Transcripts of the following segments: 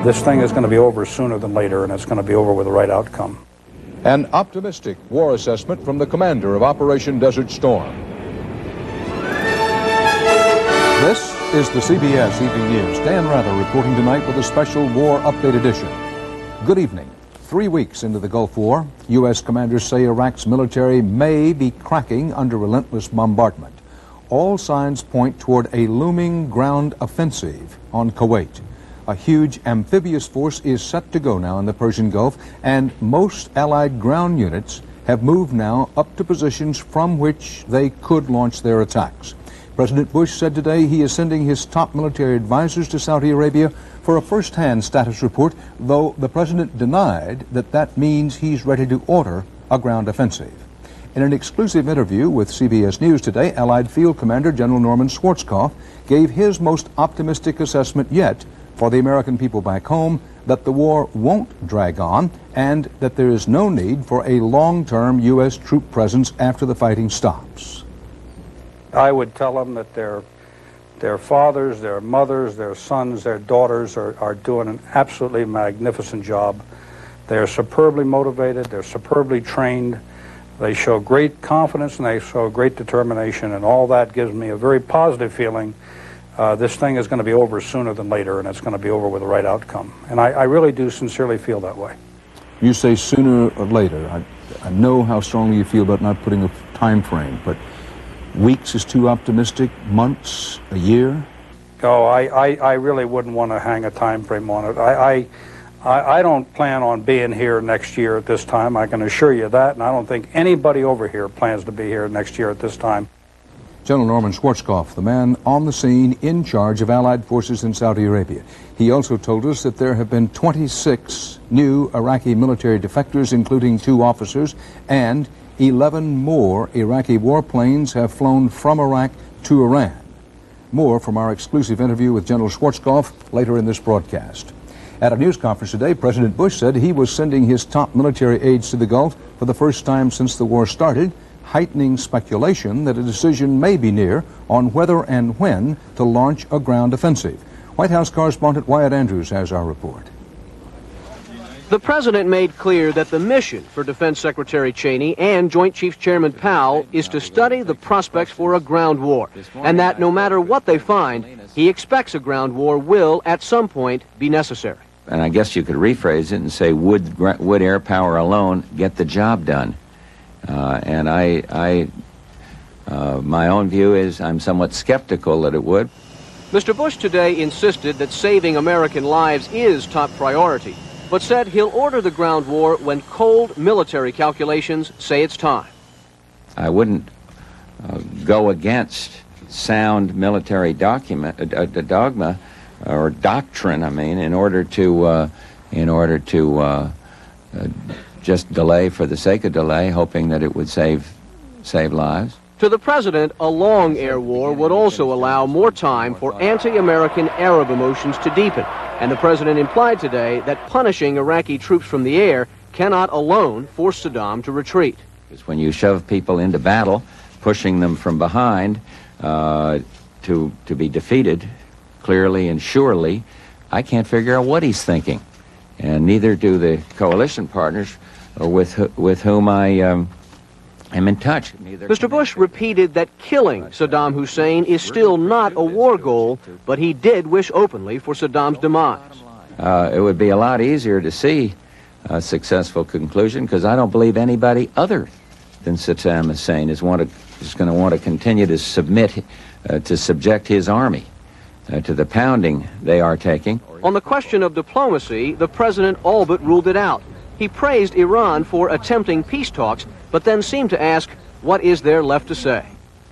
This thing is going to be over sooner than later, and it's going to be over with the right outcome. An optimistic war assessment from the commander of Operation Desert Storm. This is the CBS Evening News. Dan Rather reporting tonight with a special War Update edition. Good evening. 3 weeks into the Gulf War, U.S. commanders say Iraq's military may be cracking under relentless bombardment. All signs point toward a looming ground offensive on Kuwait. A huge amphibious force is set to go now in the Persian Gulf, and most Allied ground units have moved now up to positions from which they could launch their attacks. President Bush said today he is sending his top military advisors to Saudi Arabia for a first-hand status report, though the president denied that that means he's ready to order a ground offensive. In an exclusive interview with CBS News today, Allied Field Commander General Norman Schwarzkopf gave his most optimistic assessment yet for the American people back home, that the war won't drag on and that there is no need for a long-term U.S. troop presence after the fighting stops. I would tell them that their fathers, their mothers, their sons, their daughters are doing an absolutely magnificent job. They're superbly motivated, they're superbly trained, they show great confidence and they show great determination, and all that gives me a very positive feeling. This thing is going to be over sooner than later, and it's going to be over with the right outcome. And I really do sincerely feel that way. You say sooner or later. I know how strongly you feel about not putting a time frame, but weeks is too optimistic, months, a year? Oh, I really wouldn't want to hang a time frame on it. I don't plan on being here next year at this time, I can assure you that, and I don't think anybody over here plans to be here next year at this time. General Norman Schwarzkopf, the man on the scene in charge of Allied forces in Saudi Arabia. He also told us that there have been 26 new Iraqi military defectors, including 2 officers, and 11 more Iraqi warplanes have flown from Iraq to Iran. More from our exclusive interview with General Schwarzkopf later in this broadcast. At a news conference today, President Bush said he was sending his top military aides to the Gulf for the first time since the war started, heightening speculation that a decision may be near on whether and when to launch a ground offensive. White House correspondent Wyatt Andrews has our report. The president made clear that the mission for Defense Secretary Cheney and Joint Chiefs Chairman Powell is to study the prospects for a ground war, and that no matter what they find, he expects a ground war will at some point be necessary. And I guess you could rephrase it and say, would air power alone get the job done? And my own view is I'm somewhat skeptical that it would. Mr. Bush today insisted that saving American lives is top priority, but said he'll order the ground war when cold military calculations say it's time. I wouldn't go against sound military dogma or doctrine, I mean, in order to just delay for the sake of delay, hoping that it would save lives. To the president, a long air war would also allow more time for anti-American Arab emotions to deepen. And the president implied today that punishing Iraqi troops from the air cannot alone force Saddam to retreat. Because when you shove people into battle, pushing them from behind to be defeated clearly and surely, I can't figure out what he's thinking. And neither do the coalition partners with whom I am in touch. Mr. Bush repeated that killing Saddam Hussein is still not a war goal, but he did wish openly for Saddam's demise. It would be a lot easier to see a successful conclusion, because I don't believe anybody other than Saddam Hussein is going to want to continue to subject his army to the pounding they are taking. On the question of diplomacy, the president all but ruled it out. He praised Iran for attempting peace talks, but then seemed to ask, what is there left to say?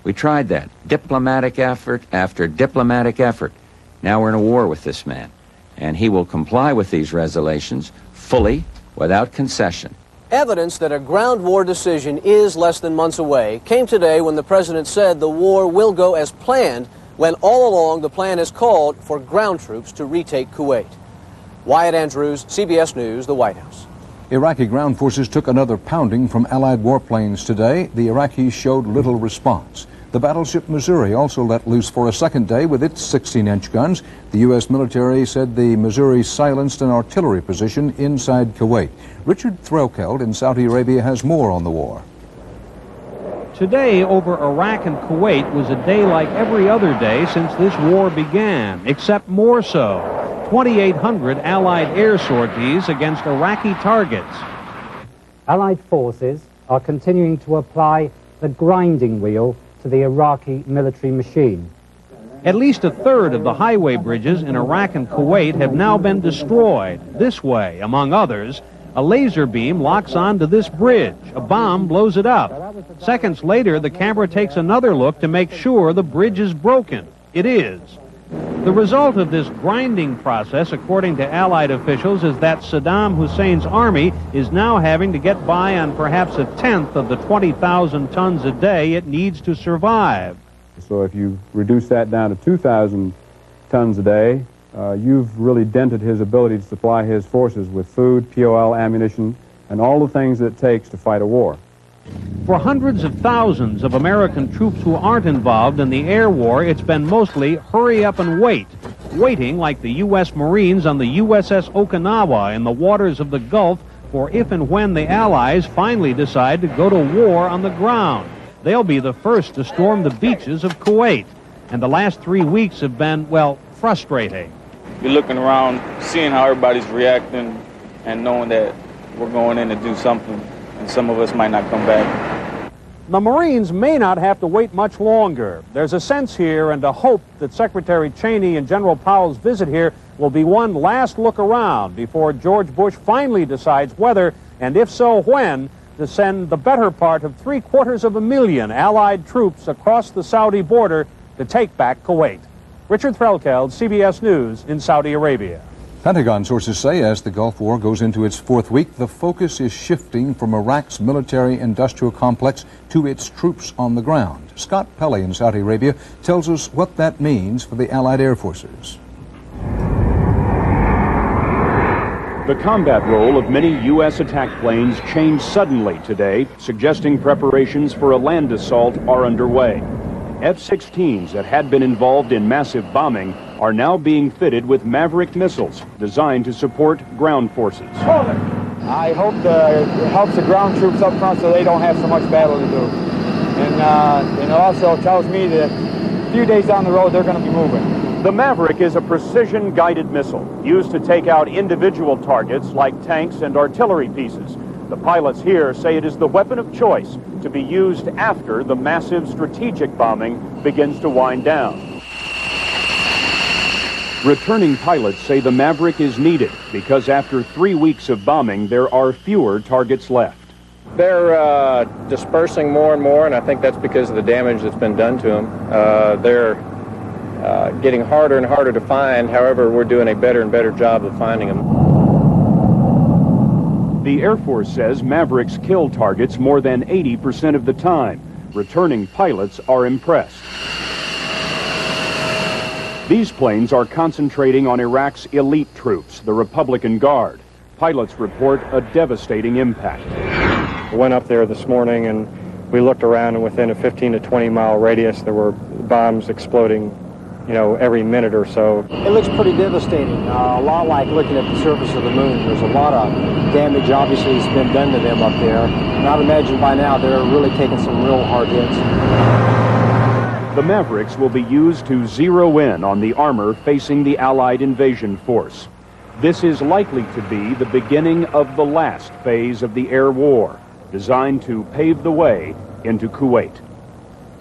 We tried that. Diplomatic effort after diplomatic effort. Now we're in a war with this man, and he will comply with these resolutions fully, without concession. Evidence that a ground war decision is less than months away came today when the president said the war will go as planned, when all along the plan has called for ground troops to retake Kuwait. Wyatt Andrews, CBS News, the White House. Iraqi ground forces took another pounding from Allied warplanes today. The Iraqis showed little response. The battleship Missouri also let loose for a second day with its 16-inch guns. The U.S. military said the Missouri silenced an artillery position inside Kuwait. Richard Threlkeld in Saudi Arabia has more on the war. Today over Iraq and Kuwait was a day like every other day since this war began, except more so. 2,800 Allied air sorties against Iraqi targets. Allied forces are continuing to apply the grinding wheel to the Iraqi military machine. At least a third of the highway bridges in Iraq and Kuwait have now been destroyed. This way, among others, a laser beam locks onto this bridge. A bomb blows it up. Seconds later, the camera takes another look to make sure the bridge is broken. It is. The result of this grinding process, according to Allied officials, is that Saddam Hussein's army is now having to get by on perhaps a tenth of the 20,000 tons a day it needs to survive. So if you reduce that down to 2,000 tons a day, you've really dented his ability to supply his forces with food, POL, ammunition, and all the things that it takes to fight a war. For hundreds of thousands of American troops who aren't involved in the air war, it's been mostly hurry up and wait. Waiting like the U.S. Marines on the USS Okinawa in the waters of the Gulf for if and when the Allies finally decide to go to war on the ground. They'll be the first to storm the beaches of Kuwait. And the last 3 weeks have been, well, frustrating. You're looking around, seeing how everybody's reacting, and knowing that we're going in to do something, and some of us might not come back. The Marines may not have to wait much longer. There's a sense here and a hope that Secretary Cheney and General Powell's visit here will be one last look around before George Bush finally decides whether, and if so when, to send the better part of 750,000 Allied troops across the Saudi border to take back Kuwait. Richard Threlkeld, CBS News in Saudi Arabia. Pentagon sources say as the Gulf War goes into its fourth week, the focus is shifting from Iraq's military-industrial complex to its troops on the ground. Scott Pelley in Saudi Arabia tells us what that means for the Allied air forces. The combat role of many U.S. attack planes changed suddenly today, suggesting preparations for a land assault are underway. F-16s that had been involved in massive bombing are now being fitted with Maverick missiles designed to support ground forces. I hope it helps the ground troops up front so they don't have so much battle to do. And it also tells me that a few days down the road they're going to be moving. The Maverick is a precision-guided missile used to take out individual targets like tanks and artillery pieces. The pilots here say it is the weapon of choice to be used after the massive strategic bombing begins to wind down. Returning pilots say the Maverick is needed because after 3 weeks of bombing, there are fewer targets left. They're dispersing more and more, and I think that's because of the damage that's been done to them. They're getting harder and harder to find. However, we're doing a better and better job of finding them. The Air Force says Mavericks kill targets more than 80% of the time. Returning pilots are impressed. These planes are concentrating on Iraq's elite troops, the Republican Guard. Pilots report a devastating impact. We went up there this morning and we looked around, and within a 15 to 20 mile radius there were bombs exploding, every minute or so. It looks pretty devastating, a lot like looking at the surface of the moon. There's a lot of damage obviously has been done to them up there, and I'd imagine by now they're really taking some real hard hits. The Mavericks will be used to zero in on the armor facing the Allied invasion force. This is likely to be the beginning of the last phase of the air war, designed to pave the way into Kuwait.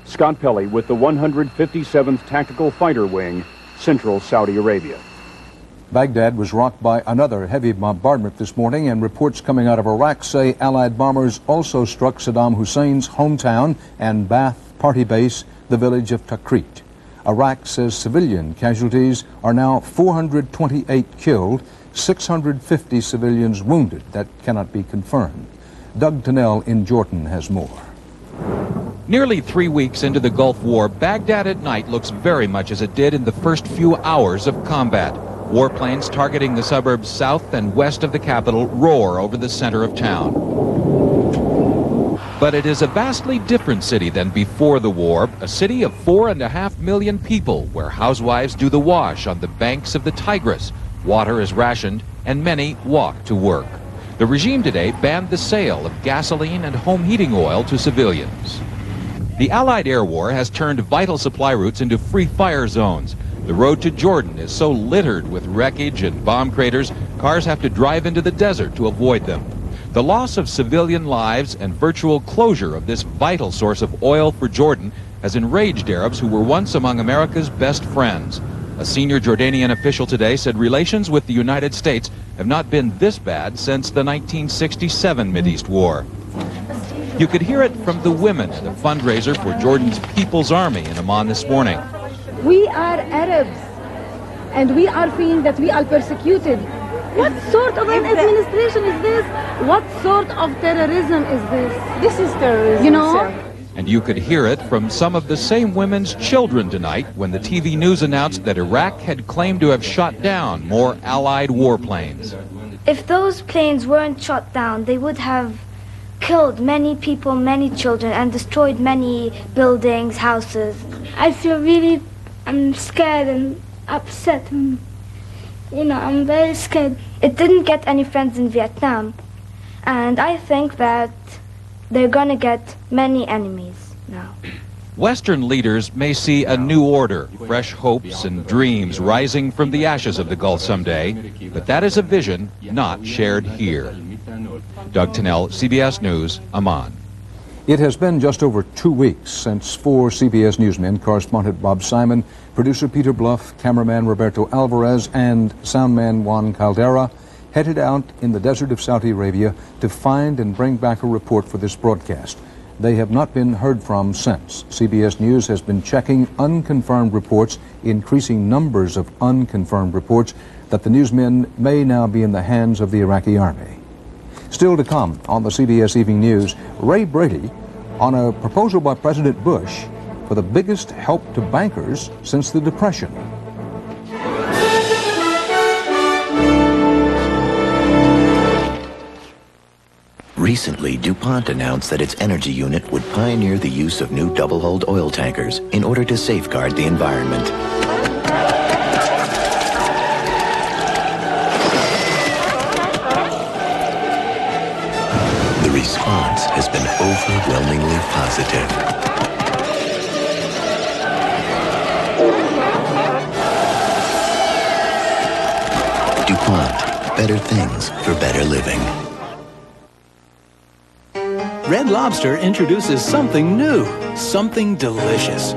Scott Pelley with the 157th Tactical Fighter Wing, Central Saudi Arabia. Baghdad was rocked by another heavy bombardment this morning, and reports coming out of Iraq say Allied bombers also struck Saddam Hussein's hometown and Ba'ath party base, the village of Tikrit. Iraq says civilian casualties are now 428 killed, 650 civilians wounded. That cannot be confirmed. Doug Tennell in Jordan has more. Nearly 3 weeks into the Gulf War, Baghdad at night looks very much as it did in the first few hours of combat. Warplanes targeting the suburbs south and west of the capital roar over the center of town. But it is a vastly different city than before the war, a city of 4.5 million people where housewives do the wash on the banks of the Tigris, water is rationed, and many walk to work. The regime today banned the sale of gasoline and home heating oil to civilians. The Allied air war has turned vital supply routes into free fire zones. The road to Jordan is so littered with wreckage and bomb craters, cars have to drive into the desert to avoid them. The loss of civilian lives and virtual closure of this vital source of oil for Jordan has enraged Arabs who were once among America's best friends. A senior Jordanian official today said relations with the United States have not been this bad since the 1967 Mideast War. You could hear it from the women at the fundraiser for Jordan's People's Army in Amman this morning. We are Arabs, and we are feeling that we are persecuted. What sort of an administration is this? What sort of terrorism is this? This is terrorism, you know? Sir. And you could hear it from some of the same women's children tonight when the TV news announced that Iraq had claimed to have shot down more Allied warplanes. If those planes weren't shot down, they would have killed many people, many children, and destroyed many buildings, houses. I feel I'm scared and upset. I'm very scared. It didn't get any friends in Vietnam, and I think that they're gonna get many enemies now. Western leaders may see a new order, fresh hopes and dreams rising from the ashes of the Gulf someday, but that is a vision not shared here. Doug Tennell, CBS News, Amman. It has been just over 2 weeks since 4 CBS newsmen, correspondent Bob Simon, producer Peter Bluff, cameraman Roberto Alvarez, and soundman Juan Caldera, headed out in the desert of Saudi Arabia to find and bring back a report for this broadcast. They have not been heard from since. CBS News has been checking unconfirmed reports, increasing numbers of unconfirmed reports, that the newsmen may now be in the hands of the Iraqi army. Still to come on the CBS Evening News, Ray Brady on a proposal by President Bush for the biggest help to bankers since the Depression. Recently, DuPont announced that its energy unit would pioneer the use of new double-hulled oil tankers in order to safeguard the environment. The response has been overwhelmingly positive. DuPont, better things for better living. Red Lobster introduces something new, something delicious.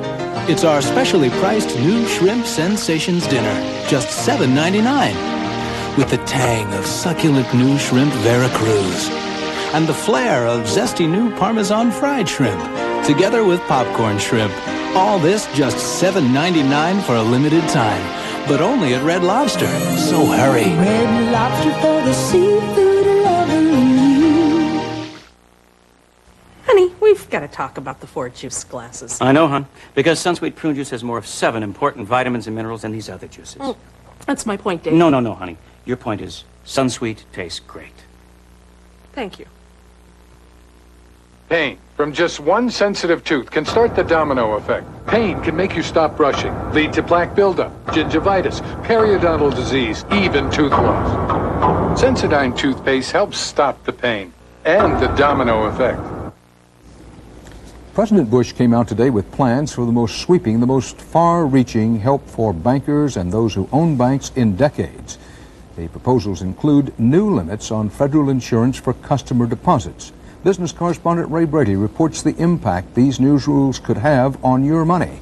It's our specially priced new Shrimp Sensations dinner, just $7.99, with the tang of succulent new shrimp Veracruz and the flair of zesty new Parmesan fried shrimp, together with popcorn shrimp. All this just $7.99 for a limited time, but only at Red Lobster. So hurry. Red Lobster for the seafood lover. Honey, we've got to talk about the 4 juice glasses. I know, hon, because Sunsweet prune juice has more of 7 important vitamins and minerals than these other juices. Oh, that's my point, Dave. No, honey. Your point is Sunsweet tastes great. Thank you. Pain from just one sensitive tooth can start the domino effect. Pain can make you stop brushing, lead to plaque buildup, gingivitis, periodontal disease, even tooth loss. Sensodyne toothpaste helps stop the pain and the domino effect. President Bush came out today with plans for the most sweeping, the most far-reaching help for bankers and those who own banks in decades. The proposals include new limits on federal insurance for customer deposits. Business correspondent Ray Brady reports the impact these new rules could have on your money.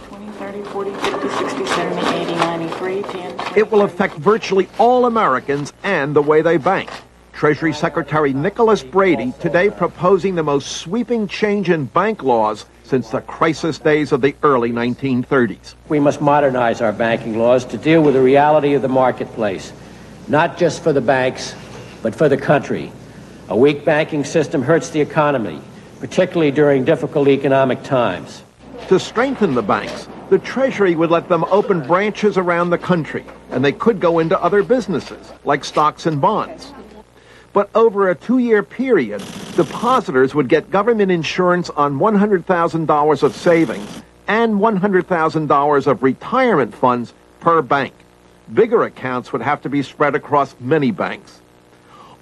20, 30, 40, 50, 60, 70, 80, 93, 10, 20, It will affect virtually all Americans and the way they bank. Treasury Secretary Nicholas Brady today proposing the most sweeping change in bank laws since the crisis days of the early 1930s. We must modernize our banking laws to deal with the reality of the marketplace, not just for the banks, but for the country. A weak banking system hurts the economy, particularly during difficult economic times. To strengthen the banks, the Treasury would let them open branches around the country, and they could go into other businesses, like stocks and bonds. But over a 2-year period, depositors would get government insurance on $100,000 of savings and $100,000 of retirement funds per bank. Bigger accounts would have to be spread across many banks.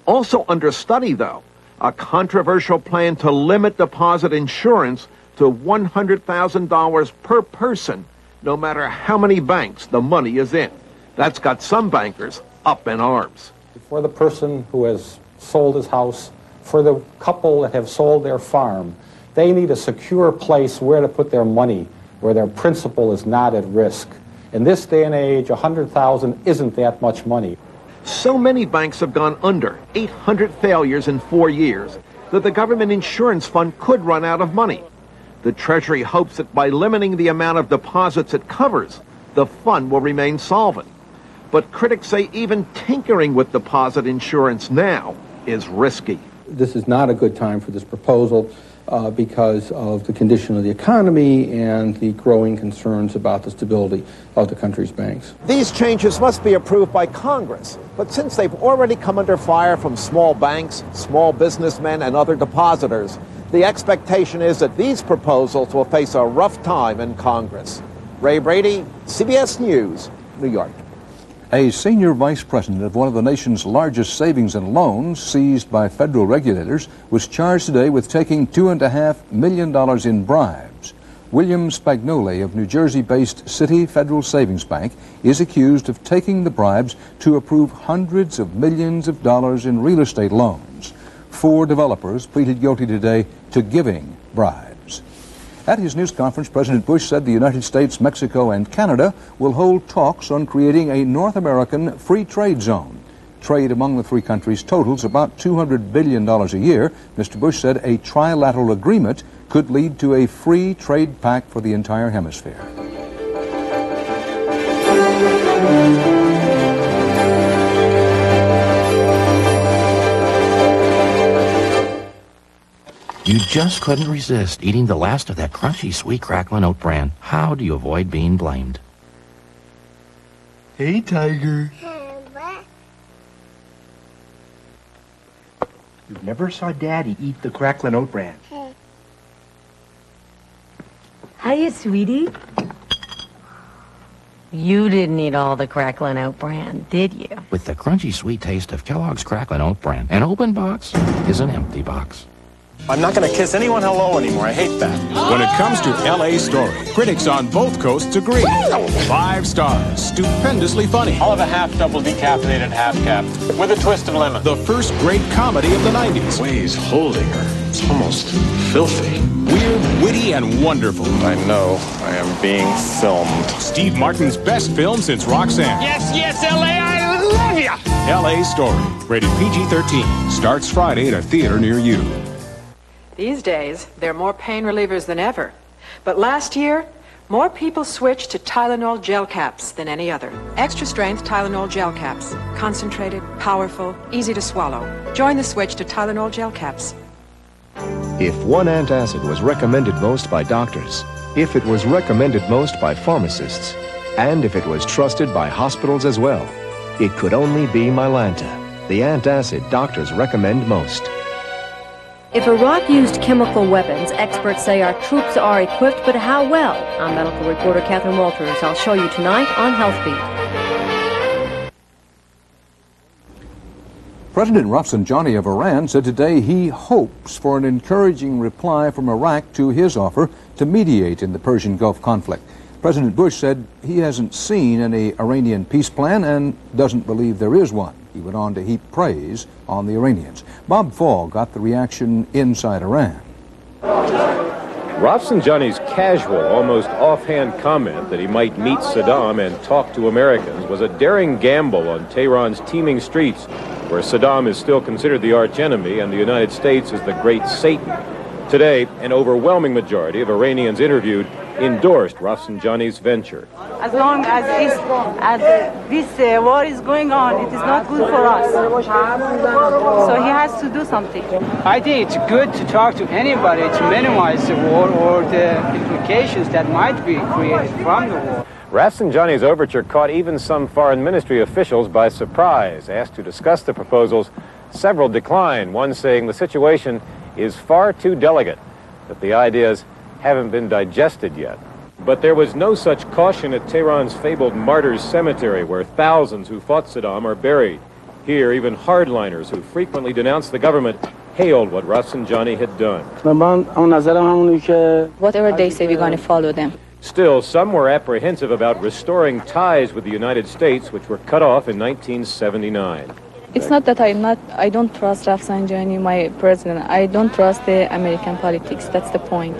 Also under study, though, a controversial plan to limit deposit insurance to $100,000 per person, no matter how many banks the money is in. That's got some bankers up in arms. For the person who has sold his house, for the couple that have sold their farm, they need a secure place where to put their money, where their principal is not at risk. In this day and age, $100,000 isn't that much money. So many banks have gone under, 800 failures in 4 years, that the government insurance fund could run out of money. The Treasury hopes that by limiting the amount of deposits it covers, the fund will remain solvent. But critics say even tinkering with deposit insurance now is risky. This is not a good time for this proposal because of the condition of the economy and the growing concerns about the stability of the country's banks. These changes must be approved by Congress, but since they've already come under fire from small banks, small businessmen, and other depositors, the expectation is that these proposals will face a rough time in Congress. Ray Brady, CBS News, New York. A senior vice president of one of the nation's largest savings and loans, seized by federal regulators, was charged today with taking $2.5 million in bribes. William Spagnoli of New Jersey-based City Federal Savings Bank is accused of taking the bribes to approve hundreds of millions of dollars in real estate loans. 4 developers pleaded guilty today to giving bribes. At his news conference, President Bush said the United States, Mexico, and Canada will hold talks on creating a North American free trade zone. Trade among the 3 countries totals about $200 billion a year. Mr. Bush said a trilateral agreement could lead to a free trade pact for the entire hemisphere. You just couldn't resist eating the last of that crunchy, sweet, crackling oat bran. How do you avoid being blamed? Hey, Tiger. You never saw Daddy eat the crackling oat bran. Hiya, sweetie. You didn't eat all the crackling oat bran, did you? With the crunchy, sweet taste of Kellogg's crackling oat bran, an open box is an empty box. I'm not going to kiss anyone hello anymore. I hate that. When it comes to L.A. Story, critics on both coasts agree. 5 stars, stupendously funny. I'll have a half-double decaffeinated half-cap with a twist of lemon. The first great comedy of the 90s. Ways holding her. It's almost filthy. Weird, witty, and wonderful. I know. I am being filmed. Steve Martin's best film since Roxanne. Yes, L.A., I love you! L.A. Story, rated PG-13. Starts Friday at a theater near you. These days, there are more pain relievers than ever. But last year, more people switched to Tylenol gel caps than any other. Extra strength Tylenol gel caps. Concentrated, powerful, easy to swallow. Join the switch to Tylenol gel caps. If one antacid was recommended most by doctors, if it was recommended most by pharmacists, and if it was trusted by hospitals as well, it could only be Mylanta, the antacid doctors recommend most. If Iraq used chemical weapons, experts say our troops are equipped, but how well? I'm medical reporter Catherine Walters. I'll show you tonight on Health Beat. President Rafsanjani of Iran said today he hopes for an encouraging reply from Iraq to his offer to mediate in the Persian Gulf conflict. President Bush said he hasn't seen any Iranian peace plan and doesn't believe there is one. He went on to heap praise on the Iranians. Bob Fall got the reaction inside Iran. Rafsanjani's casual, almost offhand comment that he might meet Saddam and talk to Americans was a daring gamble on Tehran's teeming streets, where Saddam is still considered the archenemy and the United States is the great Satan. Today, an overwhelming majority of Iranians interviewed endorsed Rafsanjani's venture. As long as this war is going on, it is not good for us. So he has to do something. I think it's good to talk to anybody to minimize the war or the implications that might be created from the war. Rafsanjani's overture caught even some foreign ministry officials by surprise. Asked to discuss the proposals, Several decline, one saying the situation is far too delicate, that the ideas haven't been digested yet. But there was no such caution at Tehran's fabled Martyrs Cemetery, where thousands who fought Saddam are buried. Here, even hardliners who frequently denounced the government hailed what Rafsanjani had done. Whatever they say, we're going to follow them. Still, some were apprehensive about restoring ties with the United States, which were cut off in 1979. It's not that I don't trust Rafsanjani, my president. I don't trust the American politics. That's the point.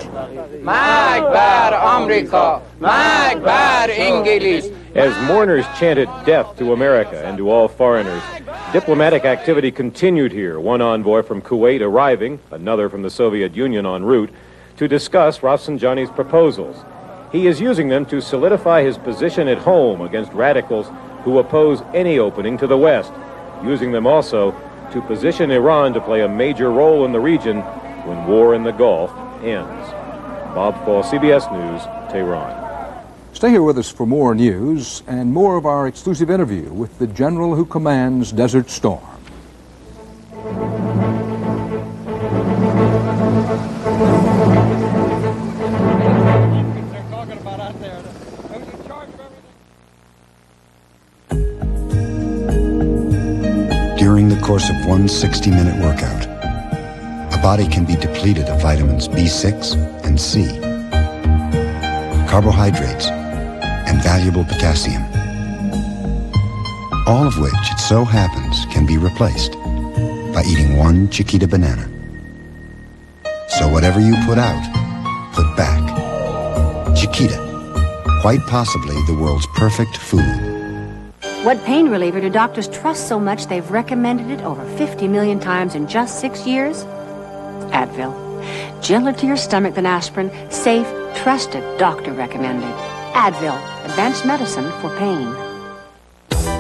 As mourners chanted death to America and to all foreigners, diplomatic activity continued here, one envoy from Kuwait arriving, another from the Soviet Union en route, to discuss Rafsanjani's proposals. He is using them to solidify his position at home against radicals who oppose any opening to the West, using them also to position Iran to play a major role in the region when war in the Gulf ends. Bob Fall, CBS News, Tehran. Stay here with us for more news and more of our exclusive interview with the general who commands Desert Storm. During the course of one 60-minute workout, a body can be depleted of vitamins B6 and C, carbohydrates, and valuable potassium, all of which, it so happens, can be replaced by eating one Chiquita banana. So whatever you put out, put back. Chiquita, quite possibly the world's perfect food. What pain reliever do doctors trust so much they've recommended it over 50 million times in just 6 years? Advil. Gentler to your stomach than aspirin. Safe, trusted, doctor recommended. Advil. Advanced medicine for pain.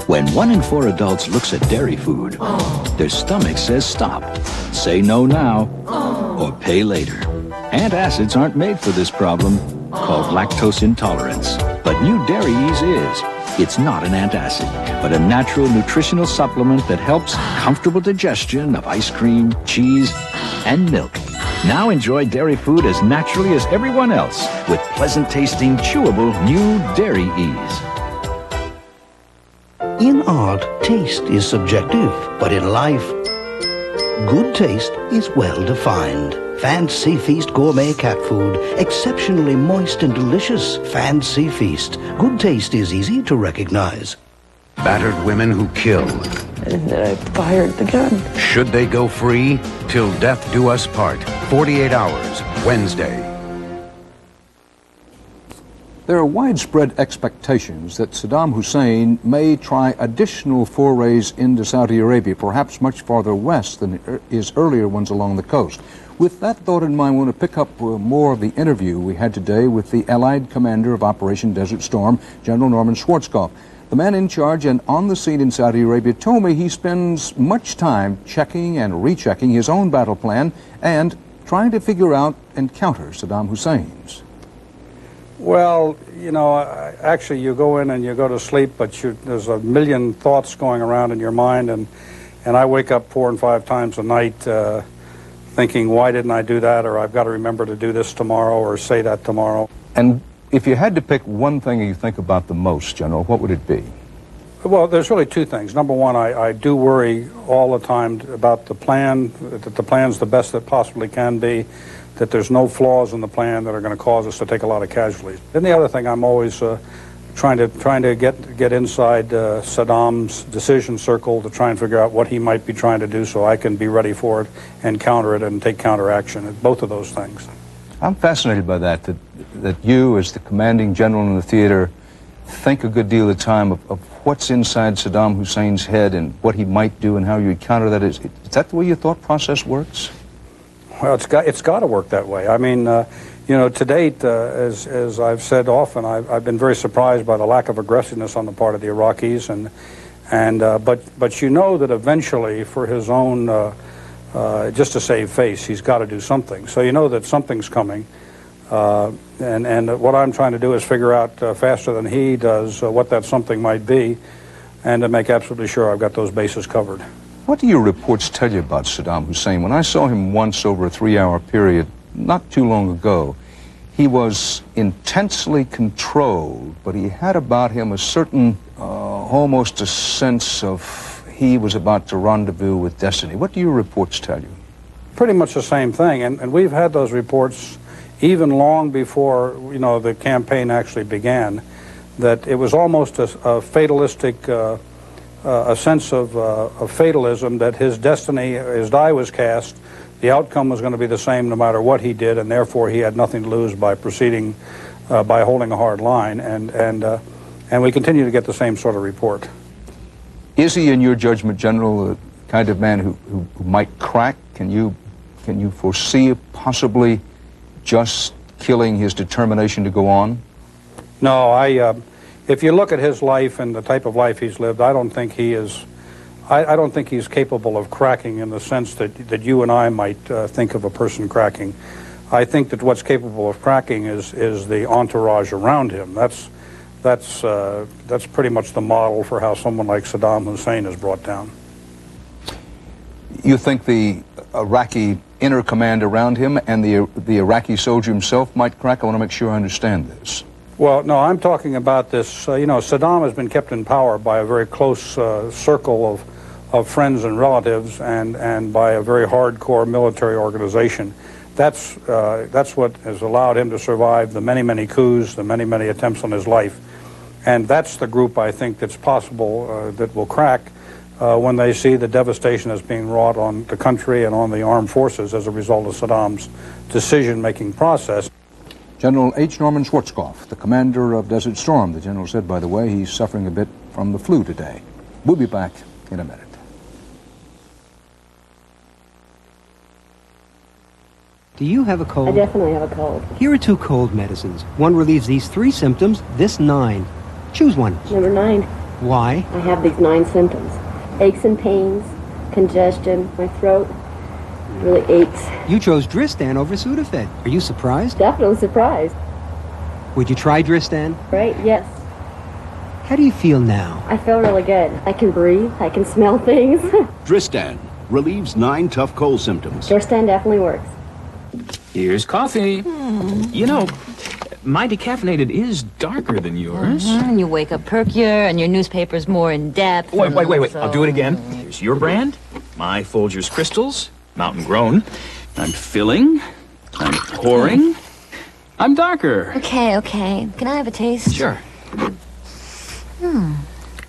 When 1 in 4 adults looks at dairy food, their stomach says stop. Say no now or pay later. Antacids aren't made for this problem, called lactose intolerance. But new Dairy Ease is. It's not an antacid, but a natural nutritional supplement that helps comfortable digestion of ice cream, cheese, and milk. Now enjoy dairy food as naturally as everyone else with pleasant-tasting, chewable new Dairy Ease. In art, taste is subjective, but in life, good taste is well defined. Fancy Feast gourmet cat food, exceptionally moist and delicious. Fancy Feast. Good taste is easy to recognize. Battered women who kill. And then I fired the gun. Should they go free? Till death do us part. 48 hours, Wednesday. There are widespread expectations that Saddam Hussein may try additional forays into Saudi Arabia, perhaps much farther west than his earlier ones along the coast. With that thought in mind, I want to pick up more of the interview we had today with the Allied commander of Operation Desert Storm, General Norman Schwarzkopf. The man in charge and on the scene in Saudi Arabia told me he spends much time checking and rechecking his own battle plan and trying to figure out and counter Saddam Hussein's. Well, you know, actually you go in and you go to sleep, but there's a million thoughts going around in your mind, and I wake up 4 and 5 times a night thinking, why didn't I do that, or I've got to remember to do this tomorrow or say that tomorrow. And if you had to pick one thing you think about the most, General, what would it be? Well, there's really 2 things. Number one, I do worry all the time about the plan, that the plan's the best that possibly can be, that there's no flaws in the plan that are going to cause us to take a lot of casualties. Then the other thing, I'm always trying to get inside Saddam's decision circle to try and figure out what he might be trying to do so I can be ready for it and counter it and take counteraction. Both of those things. I'm fascinated by that you, as the commanding general in the theater, think a good deal of the time of what's inside Saddam Hussein's head and what he might do and how you'd counter that. Is that the way your thought process works? Well, it's got to work that way. I mean, you know, to date, as I've said often, I've been very surprised by the lack of aggressiveness on the part of the Iraqis, but you know that eventually, for his own, just to save face, he's got to do something. So you know that something's coming, and what I'm trying to do is figure out faster than he does what that something might be, and to make absolutely sure I've got those bases covered. What do your reports tell you about Saddam Hussein? When I saw him once over a 3-hour period, not too long ago, he was intensely controlled, but he had about him a certain, almost a sense of he was about to rendezvous with destiny. What do your reports tell you? Pretty much the same thing, and we've had those reports even long before, you know, the campaign actually began, that it was almost a fatalistic, a sense of fatalism, that his destiny, his die was cast, the outcome was going to be the same no matter what he did, and therefore he had nothing to lose by proceeding, by holding a hard line, and we continue to get the same sort of report. Is he, in your judgment, General, the kind of man who might crack? Can you foresee possibly just killing his determination to go on? No, if you look at his life and the type of life he's lived, I don't think he is. I don't think he's capable of cracking in the sense that you and I might think of a person cracking. I think that what's capable of cracking is the entourage around him. That's pretty much the model for how someone like Saddam Hussein is brought down. You think the Iraqi inner command around him and the Iraqi soldier himself might crack? I want to make sure I understand this. Well, no, I'm talking about this. You know, Saddam has been kept in power by a very close circle of friends and relatives, and by a very hardcore military organization. That's what has allowed him to survive the many coups, the many attempts on his life. And that's the group, I think, that's possible that will crack when they see the devastation that's being wrought on the country and on the armed forces as a result of Saddam's decision-making process. General H. Norman Schwarzkopf, the commander of Desert Storm. The general said, by the way, he's suffering a bit from the flu today. We'll be back in a minute. Do you have a cold? I definitely have a cold. Here are 2 cold medicines. One relieves these 3 symptoms, this 9. Choose one. Number 9. Why? I have these 9 symptoms. Aches and pains, congestion, my throat really aches. You chose Dristan over Sudafed. Are you surprised? Definitely surprised. Would you try Dristan? Right, yes. How do you feel now? I feel really good. I can breathe, I can smell things. Dristan relieves 9 tough cold symptoms. Dristan definitely works. Here's coffee. You know, my decaffeinated is darker than yours. And you wake up perkier, and your newspaper's more in-depth. Wait. I'll do it again. Here's your brand. My Folgers Crystals. Mountain grown. I'm filling. I'm pouring. I'm darker. Okay. Can I have a taste? Sure.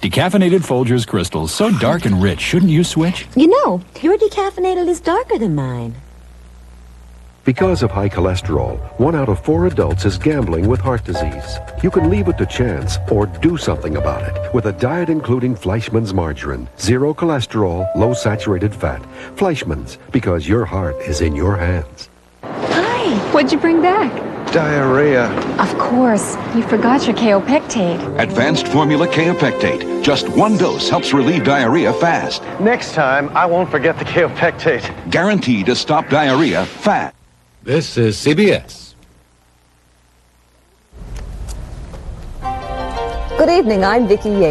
Decaffeinated Folgers Crystals. So dark and rich. Shouldn't you switch? You know, your decaffeinated is darker than mine. Because of high cholesterol, 1 out of 4 adults is gambling with heart disease. You can leave it to chance or do something about it with a diet including Fleischmann's margarine. 0 cholesterol, low saturated fat. Fleischmann's, because your heart is in your hands. Hi, what'd you bring back? Diarrhea. Of course, you forgot your kaopectate. Advanced formula kaopectate. Just 1 dose helps relieve diarrhea fast. Next time, I won't forget the kaopectate. Guaranteed to stop diarrhea fast. This is CBS. Good evening, I'm Vicki Yates.